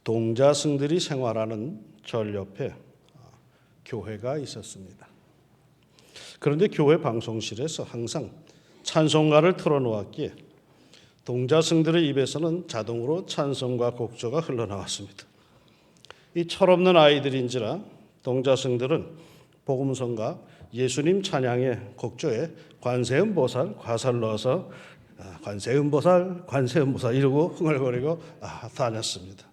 동자승들이 생활하는 절 옆에 교회가 있었습니다. 그런데 교회 방송실에서 항상 찬송가를 틀어놓았기에 동자승들의 입에서는 자동으로 찬송가 곡조가 흘러나왔습니다. 이 철없는 아이들인지라 동자승들은 복음성가 예수님 찬양의 곡조에 관세음보살 가사를 넣어서 관세음보살 이러고 흥얼거리고 다녔습니다.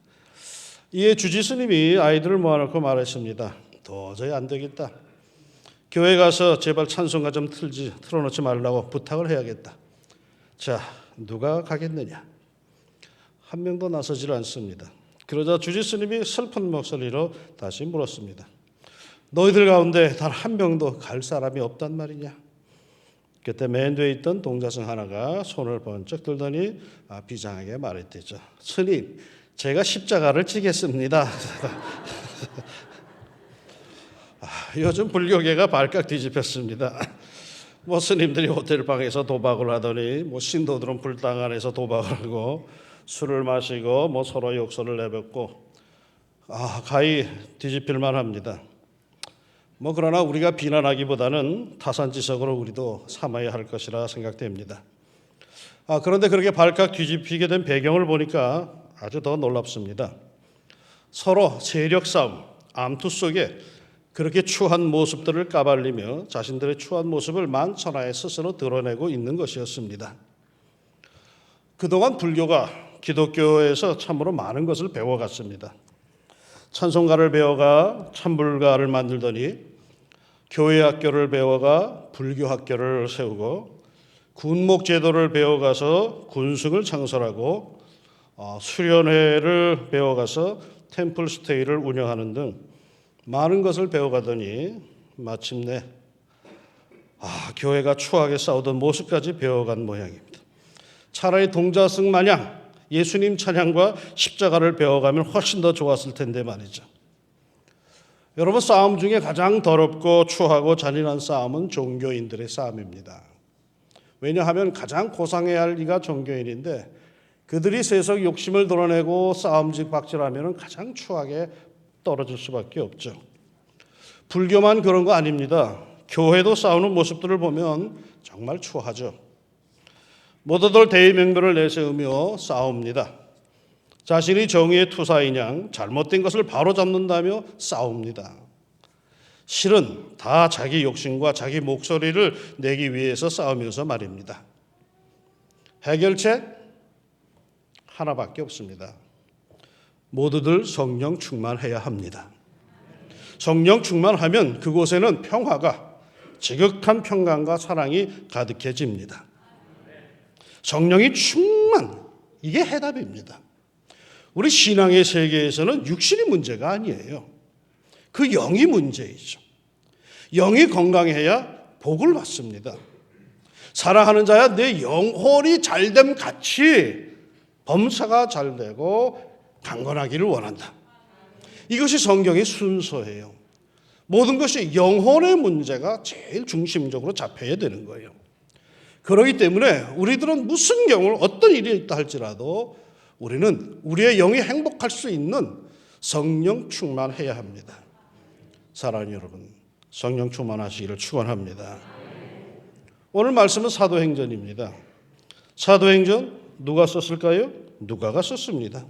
이에 주지스님이 아이들을 모아놓고 말했습니다. 도저히 안 되겠다. 교회 가서 제발 찬송가 좀 틀어놓지 말라고 부탁을 해야겠다. 자, 누가 가겠느냐? 한 명도 나서질 않습니다. 그러자 주지스님이 슬픈 목소리로 다시 물었습니다. 너희들 가운데 단 한 명도 갈 사람이 없단 말이냐? 그때 맨 뒤에 있던 동자승 하나가 손을 번쩍 들더니 비장하게 말했대죠. 스님, 제가 십자가를 지겠습니다. 요즘 불교계가 발칵 뒤집혔습니다. 스님들이 호텔방에서 도박을 하더니 신도들은 불당 안에서 도박을 하고 술을 마시고 서로 욕설을 내뱉고 가히 뒤집힐만 합니다. 그러나 우리가 비난하기보다는 타산지석으로 우리도 삼아야 할 것이라 생각됩니다. 그런데 그렇게 발칵 뒤집히게 된 배경을 보니까 아주 더 놀랍습니다. 서로 세력 싸움, 암투 속에 그렇게 추한 모습들을 까발리며 자신들의 추한 모습을 만천하에 스스로 드러내고 있는 것이었습니다. 그동안 불교가 기독교에서 참으로 많은 것을 배워갔습니다. 찬송가를 배워가 찬불가를 만들더니 교회 학교를 배워가 불교 학교를 세우고 군목제도를 배워가서 군승을 창설하고 수련회를 배워가서 템플스테이를 운영하는 등 많은 것을 배워가더니 마침내 교회가 추하게 싸우던 모습까지 배워간 모양입니다. 차라리 동자승 마냥 예수님 찬양과 십자가를 배워가면 훨씬 더 좋았을 텐데 말이죠. 여러분, 싸움 중에 가장 더럽고 추하고 잔인한 싸움은 종교인들의 싸움입니다. 왜냐하면 가장 고상해야 할 이가 종교인인데 그들이 세속 욕심을 드러내고 싸움직박질하면 가장 추하게 떨어질 수밖에 없죠. 불교만 그런 거 아닙니다. 교회도 싸우는 모습들을 보면 정말 추하죠. 모두들 대의명분을 내세우며 싸웁니다. 자신이 정의의 투사인 양 잘못된 것을 바로잡는다며 싸웁니다. 실은 다 자기 욕심과 자기 목소리를 내기 위해서 싸우면서 말입니다. 해결책 하나밖에 없습니다. 모두들 성령 충만해야 합니다. 성령 충만하면 그곳에는 평화가 지극한 평강과 사랑이 가득해집니다. 성령이 충만, 이게 해답입니다. 우리 신앙의 세계에서는 육신이 문제가 아니에요. 그 영이 문제이죠. 영이 건강해야 복을 받습니다. 사랑하는 자야 내 영혼이 잘됨 같이 범사가 잘되고 강건하기를 원한다. 이것이 성경의 순서예요. 모든 것이 영혼의 문제가 제일 중심적으로 잡혀야 되는 거예요. 그렇기 때문에 우리들은 무슨 경우를 어떤 일이 있다 할지라도 우리는 우리의 영이 행복할 수 있는 성령 충만해야 합니다. 사랑하는 여러분, 성령 충만하시기를 축원합니다. 오늘 말씀은 사도행전입니다. 사도행전 누가 썼을까요? 누가가 썼습니다.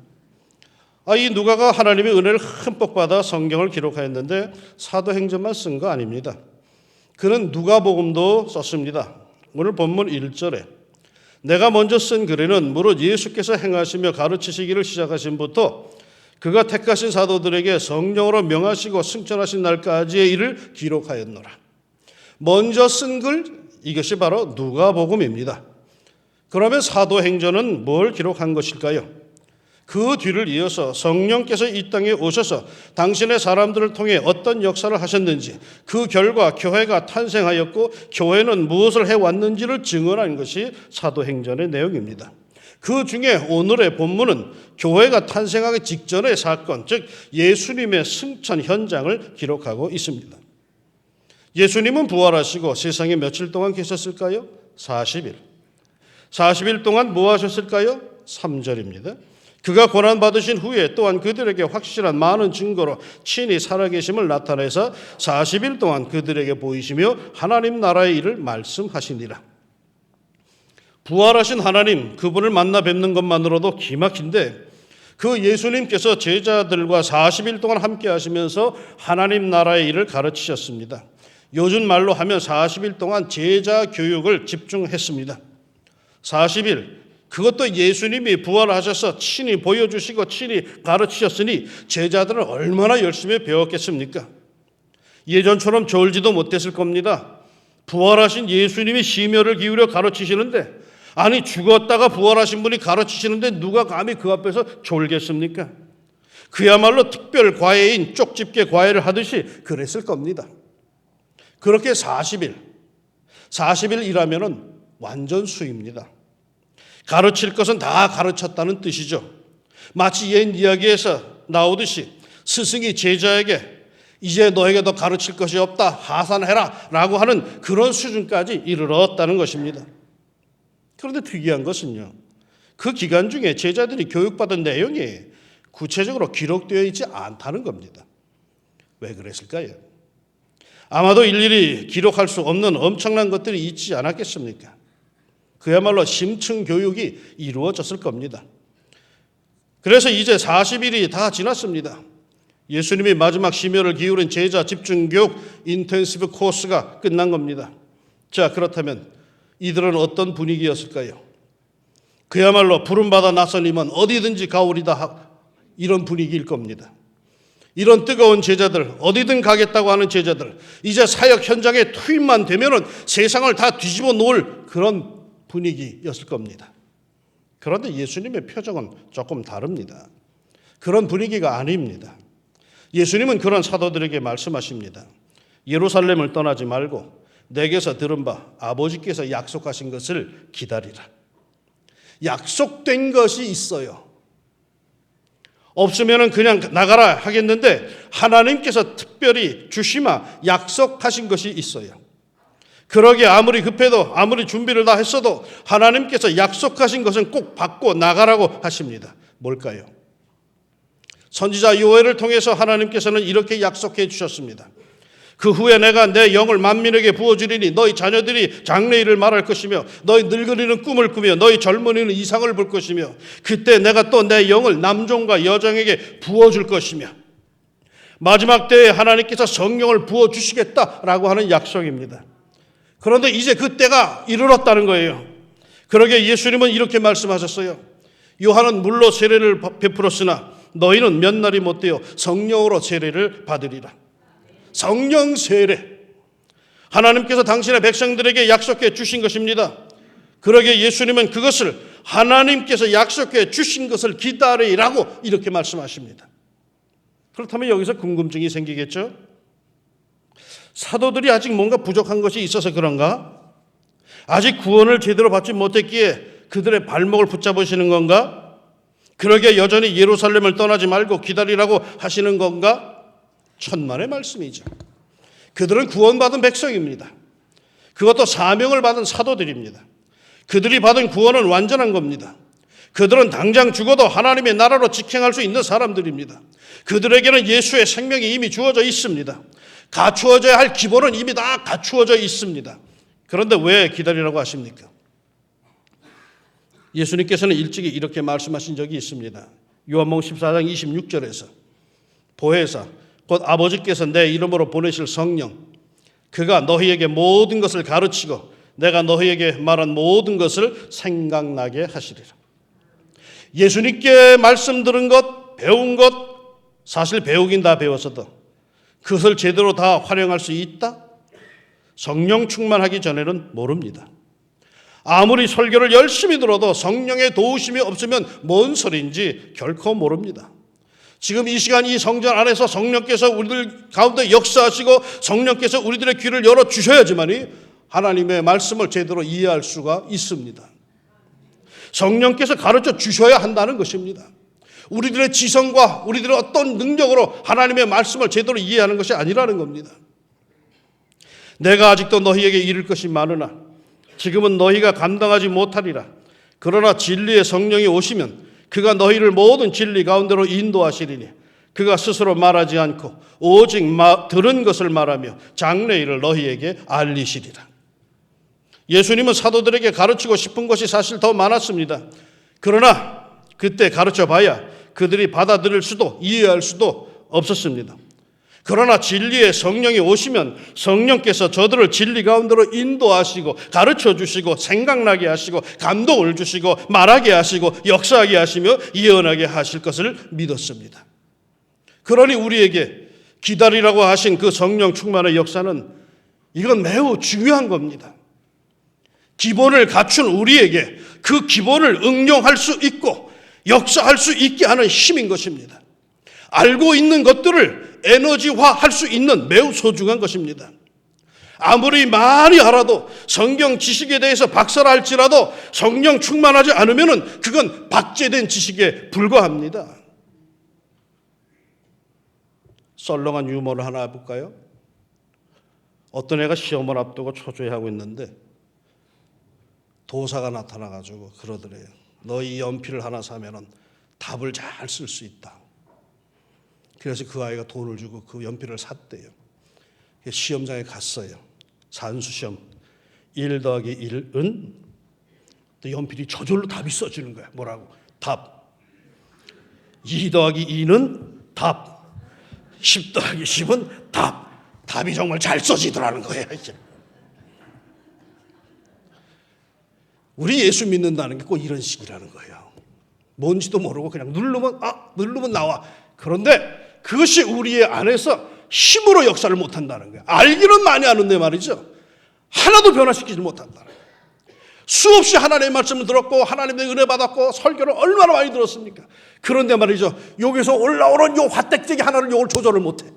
이 누가가 하나님의 은혜를 흠뻑 받아 성경을 기록하였는데 사도행전만 쓴 거 아닙니다. 그는 누가복음도 썼습니다. 오늘 본문 1절에 내가 먼저 쓴 글에는 무릇 예수께서 행하시며 가르치시기를 시작하신부터 그가 택하신 사도들에게 성령으로 명하시고 승천하신 날까지의 일을 기록하였노라. 먼저 쓴 글, 이것이 바로 누가복음입니다. 그러면 사도행전은 뭘 기록한 것일까요? 그 뒤를 이어서 성령께서 이 땅에 오셔서 당신의 사람들을 통해 어떤 역사를 하셨는지, 그 결과 교회가 탄생하였고 교회는 무엇을 해왔는지를 증언한 것이 사도행전의 내용입니다. 그 중에 오늘의 본문은 교회가 탄생하기 직전의 사건, 즉 예수님의 승천 현장을 기록하고 있습니다. 예수님은 부활하시고 세상에 며칠 동안 계셨을까요? 40일. 40일 동안 뭐 하셨을까요? 3절입니다. 그가 고난받으신 후에 또한 그들에게 확실한 많은 증거로 친히 살아계심을 나타내서 40일 동안 그들에게 보이시며 하나님 나라의 일을 말씀하시니라. 부활하신 하나님, 그분을 만나 뵙는 것만으로도 기막힌데 그 예수님께서 제자들과 40일 동안 함께 하시면서 하나님 나라의 일을 가르치셨습니다. 요즘 말로 하면 40일 동안 제자 교육을 집중했습니다. 40일, 그것도 예수님이 부활하셔서 친히 보여주시고 친히 가르치셨으니 제자들은 얼마나 열심히 배웠겠습니까? 예전처럼 졸지도 못했을 겁니다. 부활하신 예수님이 심혈을 기울여 가르치시는데, 아니 죽었다가 부활하신 분이 가르치시는데 누가 감히 그 앞에서 졸겠습니까? 그야말로 특별 과외인 쪽집게 과외를 하듯이 그랬을 겁니다. 그렇게 40일 일하면은 완전 수입니다. 가르칠 것은 다 가르쳤다는 뜻이죠. 마치 옛 이야기에서 나오듯이 스승이 제자에게 이제 너에게 더 가르칠 것이 없다, 하산해라 라고 하는 그런 수준까지 이르렀다는 것입니다. 그런데 특이한 것은요, 그 기간 중에 제자들이 교육받은 내용이 구체적으로 기록되어 있지 않다는 겁니다. 왜 그랬을까요? 아마도 일일이 기록할 수 없는 엄청난 것들이 있지 않았겠습니까? 그야말로 심층 교육이 이루어졌을 겁니다. 그래서 이제 40일이 다 지났습니다. 예수님이 마지막 심혈을 기울인 제자 집중교육 인텐시브 코스가 끝난 겁니다. 자, 그렇다면 이들은 어떤 분위기였을까요? 그야말로 부름받아 나선 임은 어디든지 가오리다, 이런 분위기일 겁니다. 이런 뜨거운 제자들, 어디든 가겠다고 하는 제자들, 이제 사역 현장에 투입만 되면은 세상을 다 뒤집어 놓을 그런 분위기였을 겁니다. 그런데 예수님의 표정은 조금 다릅니다. 그런 분위기가 아닙니다. 예수님은 그런 사도들에게 말씀하십니다. 예루살렘을 떠나지 말고 내게서 들은 바 아버지께서 약속하신 것을 기다리라. 약속된 것이 있어요. 없으면 그냥 나가라 하겠는데 하나님께서 특별히 주시마 약속하신 것이 있어요. 그러기에 아무리 급해도 아무리 준비를 다 했어도 하나님께서 약속하신 것은 꼭 받고 나가라고 하십니다. 뭘까요? 선지자 요엘을 통해서 하나님께서는 이렇게 약속해 주셨습니다. 그 후에 내가 내 영을 만민에게 부어주리니 너희 자녀들이 장래일을 말할 것이며 너희 늙은이는 꿈을 꾸며 너희 젊은이는 이상을 볼 것이며 그때 내가 또 내 영을 남종과 여종에게 부어줄 것이며 마지막 때에 하나님께서 성령을 부어주시겠다라고 하는 약속입니다. 그런데 이제 그때가 이르렀다는 거예요. 그러게 예수님은 이렇게 말씀하셨어요. 요한은 물로 세례를 베풀었으나 너희는 몇 날이 못되어 성령으로 세례를 받으리라. 성령 세례, 하나님께서 당신의 백성들에게 약속해 주신 것입니다. 그러기에 예수님은 그것을 하나님께서 약속해 주신 것을 기다리라고 이렇게 말씀하십니다. 그렇다면 여기서 궁금증이 생기겠죠? 사도들이 아직 뭔가 부족한 것이 있어서 그런가? 아직 구원을 제대로 받지 못했기에 그들의 발목을 붙잡으시는 건가? 그러기에 여전히 예루살렘을 떠나지 말고 기다리라고 하시는 건가? 천만의 말씀이죠. 그들은 구원받은 백성입니다. 그것도 사명을 받은 사도들입니다. 그들이 받은 구원은 완전한 겁니다. 그들은 당장 죽어도 하나님의 나라로 직행할 수 있는 사람들입니다. 그들에게는 예수의 생명이 이미 주어져 있습니다. 갖추어져야 할 기본은 이미 다 갖추어져 있습니다. 그런데 왜 기다리라고 하십니까? 예수님께서는 일찍이 이렇게 말씀하신 적이 있습니다. 요한복음 14장 26절에서 보혜사 곧 아버지께서 내 이름으로 보내실 성령 그가 너희에게 모든 것을 가르치고 내가 너희에게 말한 모든 것을 생각나게 하시리라. 예수님께 말씀 들은 것, 배운 것, 사실 배우긴 다 배웠어도 그것을 제대로 다 활용할 수 있다? 성령 충만하기 전에는 모릅니다. 아무리 설교를 열심히 들어도 성령의 도우심이 없으면 뭔 소리인지 결코 모릅니다. 지금 이 시간 이 성전 안에서 성령께서 우리들 가운데 역사하시고 성령께서 우리들의 귀를 열어주셔야지만이 하나님의 말씀을 제대로 이해할 수가 있습니다. 성령께서 가르쳐 주셔야 한다는 것입니다. 우리들의 지성과 우리들의 어떤 능력으로 하나님의 말씀을 제대로 이해하는 것이 아니라는 겁니다. 내가 아직도 너희에게 이를 것이 많으나 지금은 너희가 감당하지 못하리라. 그러나 진리의 성령이 오시면 그가 너희를 모든 진리 가운데로 인도하시리니 그가 스스로 말하지 않고 오직 들은 것을 말하며 장래일을 너희에게 알리시리라. 예수님은 사도들에게 가르치고 싶은 것이 사실 더 많았습니다. 그러나 그때 가르쳐봐야 그들이 받아들일 수도 이해할 수도 없었습니다. 그러나 진리의 성령이 오시면 성령께서 저들을 진리 가운데로 인도하시고 가르쳐 주시고 생각나게 하시고 감동을 주시고 말하게 하시고 역사하게 하시며 예언하게 하실 것을 믿었습니다. 그러니 우리에게 기다리라고 하신 그 성령 충만의 역사는 이건 매우 중요한 겁니다. 기본을 갖춘 우리에게 그 기본을 응용할 수 있고 역사할 수 있게 하는 힘인 것입니다. 알고 있는 것들을 에너지화할 수 있는 매우 소중한 것입니다. 아무리 많이 알아도 성경 지식에 대해서 박사라 할지라도 성령 충만하지 않으면 그건 박제된 지식에 불과합니다. 썰렁한 유머를 하나 해볼까요? 어떤 애가 시험을 앞두고 초조해하고 있는데 도사가 나타나가지고 그러더래요. 너 이 연필을 하나 사면은 답을 잘 쓸 수 있다. 그래서 그 아이가 돈을 주고 그 연필을 샀대요. 시험장에 갔어요. 산수시험 1 더하기 1은 연필이 저절로 답이 써지는 거야. 뭐라고? 답. 2 더하기 2는 답. 10 더하기 10은 답. 답이 정말 잘 써지더라는 거예요. 이제. 우리 예수 믿는다는 게 꼭 이런 식이라는 거예요. 뭔지도 모르고 그냥 누르면 나와. 그런데 그것이 우리의 안에서 힘으로 역사를 못한다는 거예요. 알기는 많이 아는데 말이죠. 하나도 변화시키지 못한다는 거예요. 수없이 하나님의 말씀을 들었고 하나님의 은혜 받았고 설교를 얼마나 많이 들었습니까? 그런데 말이죠. 여기서 올라오는 요 화딱지기 하나를 요걸 조절을 못해.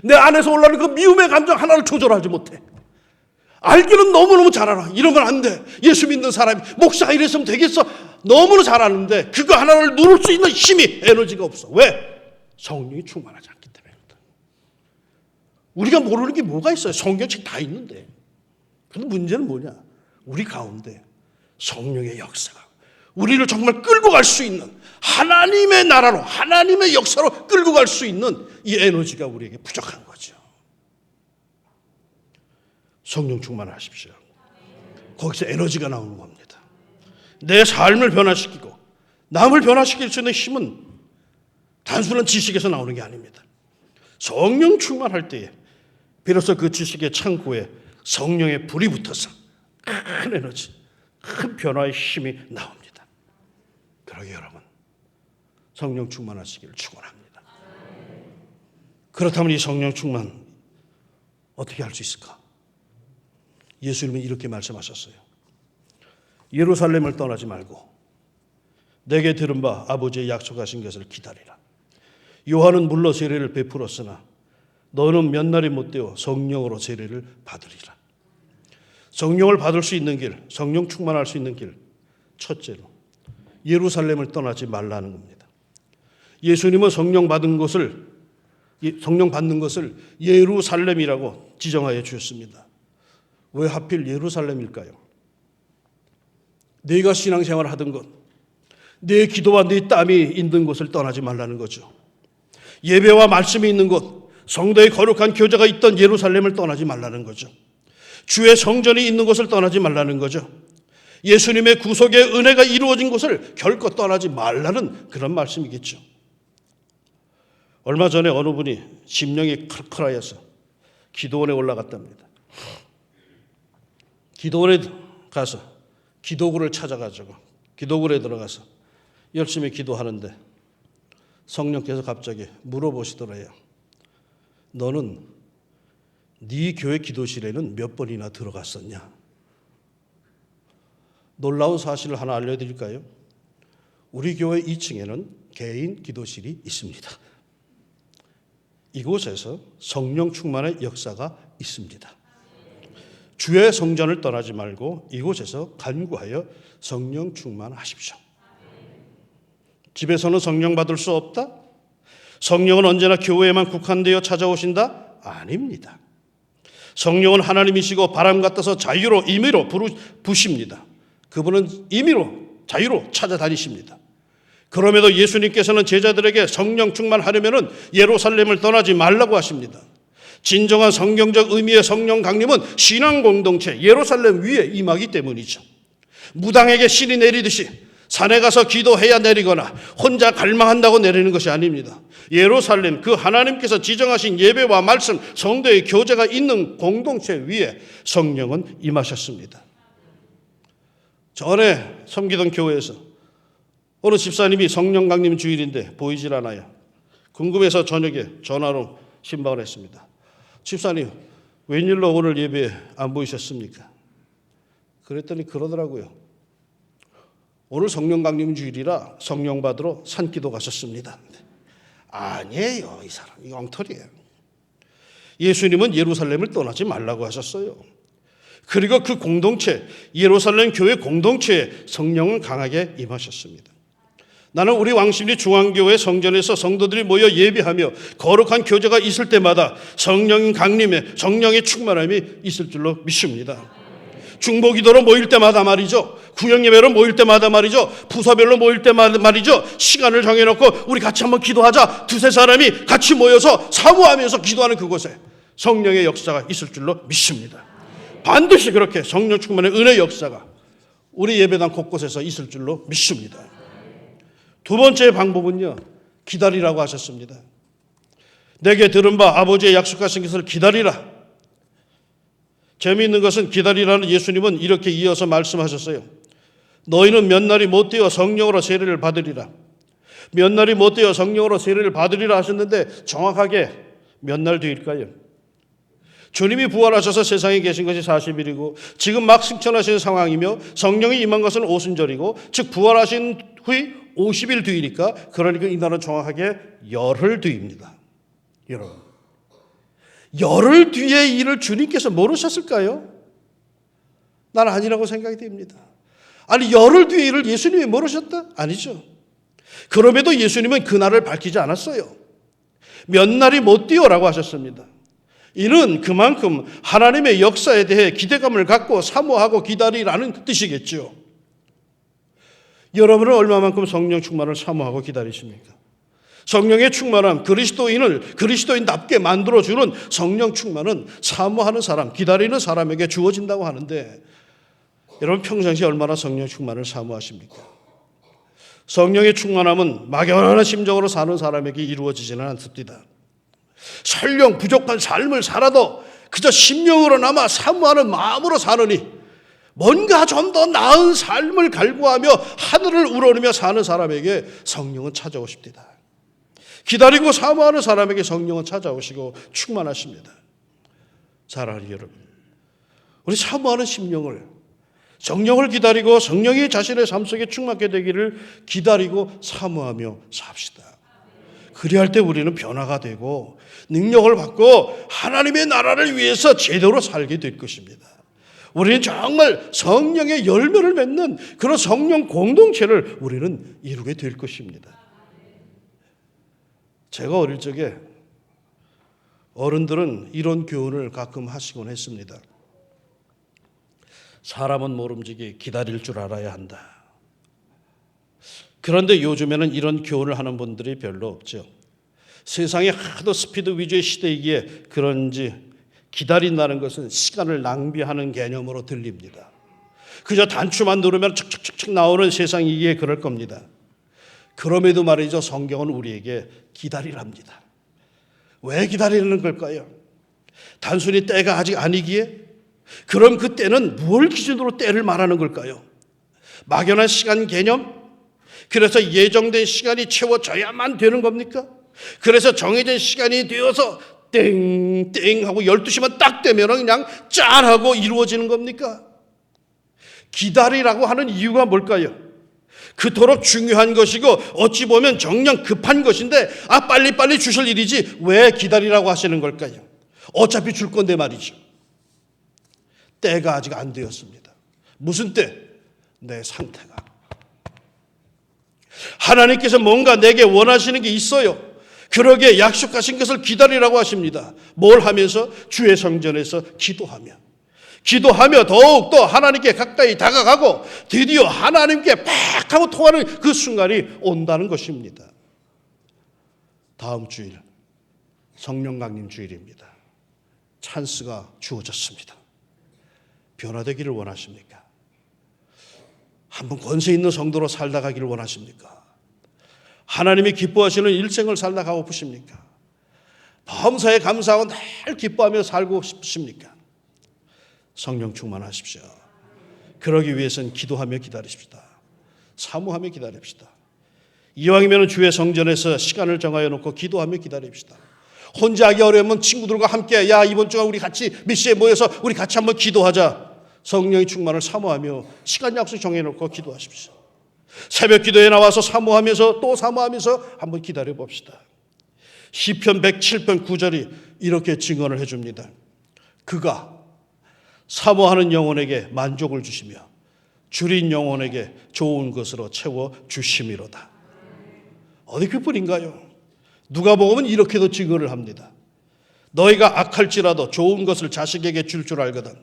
내 안에서 올라오는 그 미움의 감정 하나를 조절하지 못해. 알기는 너무너무 잘 알아. 이러면 안 돼. 예수 믿는 사람이 목사가 이랬으면 되겠어. 너무나 잘 아는데 그거 하나를 누를 수 있는 힘이 에너지가 없어. 왜? 성령이 충만하지 않기 때문입니다. 우리가 모르는 게 뭐가 있어요? 성경책 다 있는데. 그런데 문제는 뭐냐? 우리 가운데 성령의 역사가 우리를 정말 끌고 갈 수 있는 하나님의 나라로 하나님의 역사로 끌고 갈 수 있는 이 에너지가 우리에게 부족한 거죠. 성령 충만하십시오. 거기서 에너지가 나오는 겁니다. 내 삶을 변화시키고 남을 변화시킬 수 있는 힘은 단순한 지식에서 나오는 게 아닙니다. 성령 충만할 때에 비로소 그 지식의 창고에 성령의 불이 붙어서 큰 에너지, 큰 변화의 힘이 나옵니다. 그러게 여러분, 성령 충만하시기를 축원합니다. 그렇다면 이 성령 충만 어떻게 할 수 있을까? 예수님은 이렇게 말씀하셨어요. 예루살렘을 떠나지 말고 내게 들은 바 아버지의 약속하신 것을 기다리라. 요한은 물로 세례를 베풀었으나 너는 몇 날이 못되어 성령으로 세례를 받으리라. 성령을 받을 수 있는 길, 성령 충만할 수 있는 길, 첫째로 예루살렘을 떠나지 말라는 겁니다. 예수님은 성령 받는 것을 예루살렘이라고 지정하여 주셨습니다. 왜 하필 예루살렘일까요? 내가 신앙생활을 하던 것, 내 기도와 내 땀이 있는 곳을 떠나지 말라는 거죠. 예배와 말씀이 있는 곳, 성도의 거룩한 교제가 있던 예루살렘을 떠나지 말라는 거죠. 주의 성전이 있는 곳을 떠나지 말라는 거죠. 예수님의 구속의 은혜가 이루어진 곳을 결코 떠나지 말라는 그런 말씀이겠죠. 얼마 전에 어느 분이 심령이 칼칼하여서 기도원에 올라갔답니다. 기도원에 가서 기도구를 찾아가지고 기도굴에 들어가서 열심히 기도하는데 성령께서 갑자기 물어보시더래요. 너는 네 교회 기도실에는 몇 번이나 들어갔었냐? 놀라운 사실을 하나 알려드릴까요? 우리 교회 2층에는 개인 기도실이 있습니다. 이곳에서 성령 충만의 역사가 있습니다. 주의 성전을 떠나지 말고 이곳에서 간구하여 성령 충만하십시오. 집에서는 성령 받을 수 없다? 성령은 언제나 교회에만 국한되어 찾아오신다? 아닙니다. 성령은 하나님이시고 바람 같아서 자유로 임의로 부십니다. 그분은 임의로 자유로 찾아다니십니다. 그럼에도 예수님께서는 제자들에게 성령 충만하려면 예루살렘을 떠나지 말라고 하십니다. 진정한 성경적 의미의 성령 강림은 신앙 공동체 예루살렘 위에 임하기 때문이죠. 무당에게 신이 내리듯이 산에 가서 기도해야 내리거나 혼자 갈망한다고 내리는 것이 아닙니다. 예루살렘, 그 하나님께서 지정하신 예배와 말씀, 성도의 교제가 있는 공동체 위에 성령은 임하셨습니다. 전에 섬기던 교회에서 어느 집사님이 성령 강림 주일인데 보이질 않아요. 궁금해서 저녁에 전화로 신방을 했습니다. 집사님, 웬일로 오늘 예배 안 보이셨습니까? 그랬더니 그러더라고요. 오늘 성령 강림 주일이라 성령 받으러 산기도 가셨습니다. 아니에요, 이 사람 이거 엉터리예요. 예수님은 예루살렘을 떠나지 말라고 하셨어요. 그리고 그 공동체, 예루살렘 교회 공동체에 성령은 강하게 임하셨습니다. 나는 우리 왕십리 중앙교회 성전에서 성도들이 모여 예배하며 거룩한 교제가 있을 때마다 성령인 강림에 성령의 충만함이 있을 줄로 믿습니다. 중보기도로 모일 때마다 말이죠. 구역예배로 모일 때마다 말이죠. 부서별로 모일 때마다 말이죠. 시간을 정해놓고 우리 같이 한번 기도하자. 두세 사람이 같이 모여서 사모하면서 기도하는 그곳에 성령의 역사가 있을 줄로 믿습니다. 반드시 그렇게 성령 충만의 은혜의 역사가 우리 예배당 곳곳에서 있을 줄로 믿습니다. 두 번째 방법은요, 기다리라고 하셨습니다. 내게 들은 바 아버지의 약속하신 것을 기다리라. 재미있는 것은 기다리라는 예수님은 이렇게 이어서 말씀하셨어요. 너희는 몇 날이 못되어 성령으로 세례를 받으리라. 몇 날이 못되어 성령으로 세례를 받으리라 하셨는데 정확하게 몇 날 뒤일까요? 주님이 부활하셔서 세상에 계신 것이 40일이고 지금 막 승천하시는 상황이며 성령이 임한 것은 오순절이고 즉 부활하신 후에 50일 뒤이니까 그러니까 이날은 정확하게 열흘 뒤입니다. 여러분, 열흘 뒤의 일을 주님께서 모르셨을까요? 난 아니라고 생각이 됩니다. 아니, 열흘 뒤의 일을 예수님이 모르셨다? 아니죠. 그럼에도 예수님은 그날을 밝히지 않았어요. 몇 날이 못 뛰어라고 하셨습니다. 이는 그만큼 하나님의 역사에 대해 기대감을 갖고 사모하고 기다리라는 뜻이겠죠. 여러분은 얼마만큼 성령 충만을 사모하고 기다리십니까? 성령의 충만함, 그리스도인을 그리스도인답게 만들어주는 성령 충만은 사모하는 사람, 기다리는 사람에게 주어진다고 하는데 여러분 평상시에 얼마나 성령 충만을 사모하십니까? 성령의 충만함은 막연한 심정으로 사는 사람에게 이루어지지는 않습니다. 설령 부족한 삶을 살아도 그저 심령으로나마 사모하는 마음으로 사느니 뭔가 좀 더 나은 삶을 갈구하며 하늘을 우러르며 사는 사람에게 성령은 찾아오십니다. 기다리고 사모하는 사람에게 성령은 찾아오시고 충만하십니다. 사랑하는 여러분, 우리 사모하는 심령을 성령을 기다리고 성령이 자신의 삶 속에 충만하게 되기를 기다리고 사모하며 삽시다. 그리할 때 우리는 변화가 되고 능력을 받고 하나님의 나라를 위해서 제대로 살게 될 것입니다. 우리는 정말 성령의 열매를 맺는 그런 성령 공동체를 우리는 이루게 될 것입니다. 제가 어릴 적에 어른들은 이런 교훈을 가끔 하시곤 했습니다. 사람은 모름지기 기다릴 줄 알아야 한다. 그런데 요즘에는 이런 교훈을 하는 분들이 별로 없죠. 세상에 하도 스피드 위주의 시대이기에 그런지 기다린다는 것은 시간을 낭비하는 개념으로 들립니다. 그저 단추만 누르면 척척척척 나오는 세상이기에 그럴 겁니다. 그럼에도 말이죠, 성경은 우리에게 기다리랍니다. 왜 기다리는 걸까요? 단순히 때가 아직 아니기에? 그럼 그 때는 무엇을 기준으로 때를 말하는 걸까요? 막연한 시간 개념? 그래서 예정된 시간이 채워져야만 되는 겁니까? 그래서 정해진 시간이 되어서 땡땡 하고 12시만 딱 되면 그냥 짠 하고 이루어지는 겁니까? 기다리라고 하는 이유가 뭘까요? 그토록 중요한 것이고 어찌 보면 정녕 급한 것인데 빨리빨리 주실 일이지 왜 기다리라고 하시는 걸까요? 어차피 줄 건데 말이죠. 때가 아직 안 되었습니다. 무슨 때? 내 상태가. 하나님께서 뭔가 내게 원하시는 게 있어요. 그러기에 약속하신 것을 기다리라고 하십니다. 뭘 하면서? 주의 성전에서 기도하며. 기도하며 더욱더 하나님께 가까이 다가가고 드디어 하나님께 팍 하고 통하는 그 순간이 온다는 것입니다. 다음 주일 성령 강림 주일입니다. 찬스가 주어졌습니다. 변화되기를 원하십니까? 한번 권세 있는 성도로 살다 가기를 원하십니까? 하나님이 기뻐하시는 일생을 살다 가고 싶으십니까? 범사에 감사하고 늘 기뻐하며 살고 싶으십니까? 성령 충만하십시오. 그러기 위해서는 기도하며 기다리십시다. 사모하며 기다립시다. 이왕이면 주의 성전에서 시간을 정하여 놓고 기도하며 기다립시다. 혼자 하기 어려우면 친구들과 함께 야 이번 주간 우리 같이 미시에 모여서 우리 같이 한번 기도하자. 성령의 충만을 사모하며 시간 약속 정해놓고 기도하십시오. 새벽 기도에 나와서 사모하면서 또 사모하면서 한번 기다려 봅시다. 시편 107편 9절이 이렇게 증언을 해줍니다. 그가 사모하는 영혼에게 만족을 주시며 줄인 영혼에게 좋은 것으로 채워 주심이로다. 어디 그뿐인가요? 누가복음은 이렇게도 증언을 합니다. 너희가 악할지라도 좋은 것을 자식에게 줄 줄 알거든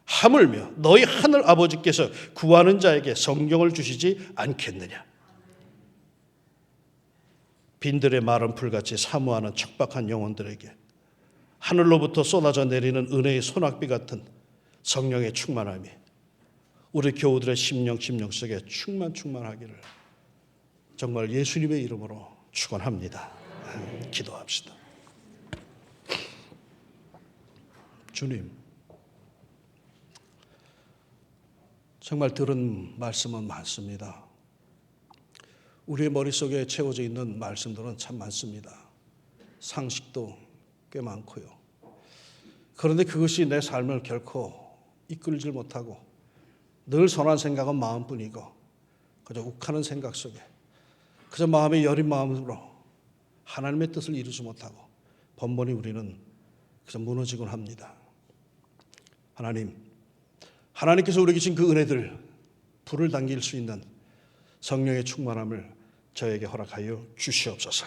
하물며 너희 하늘 아버지께서 구하는 자에게 성령을 주시지 않겠느냐. 빈들의 마른 풀같이 사모하는 척박한 영혼들에게 하늘로부터 쏟아져 내리는 은혜의 소낙비 같은 성령의 충만함이 우리 교우들의 심령 속에 충만하기를 정말 예수님의 이름으로 축원합니다. 기도합시다. 주님, 정말 들은 말씀은 많습니다. 우리의 머릿속에 채워져 있는 말씀들은 참 많습니다. 상식도 꽤 많고요. 그런데 그것이 내 삶을 결코 이끌질 못하고 늘 선한 생각은 마음뿐이고 그저 욱하는 생각 속에 그저 마음의 여린 마음으로 하나님의 뜻을 이루지 못하고 번번이 우리는 그저 무너지곤 합니다. 하나님께서 우리에게 주신 그 은혜들 불을 당길 수 있는 성령의 충만함을 저에게 허락하여 주시옵소서.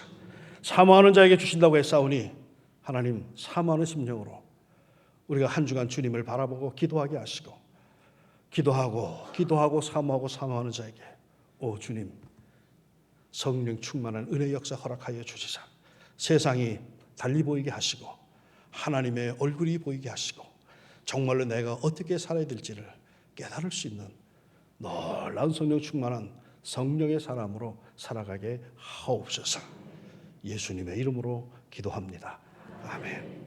사모하는 자에게 주신다고 했사오니 하나님 사모하는 심령으로 우리가 한 주간 주님을 바라보고 기도하게 하시고 기도하고 사모하는 자에게 오 주님 성령 충만한 은혜 역사 허락하여 주시사 세상이 달리 보이게 하시고 하나님의 얼굴이 보이게 하시고 정말로 내가 어떻게 살아야 될지를 깨달을 수 있는 놀라운 성령 충만한 성령의 사람으로 살아가게 하옵소서. 예수님의 이름으로 기도합니다. 아멘.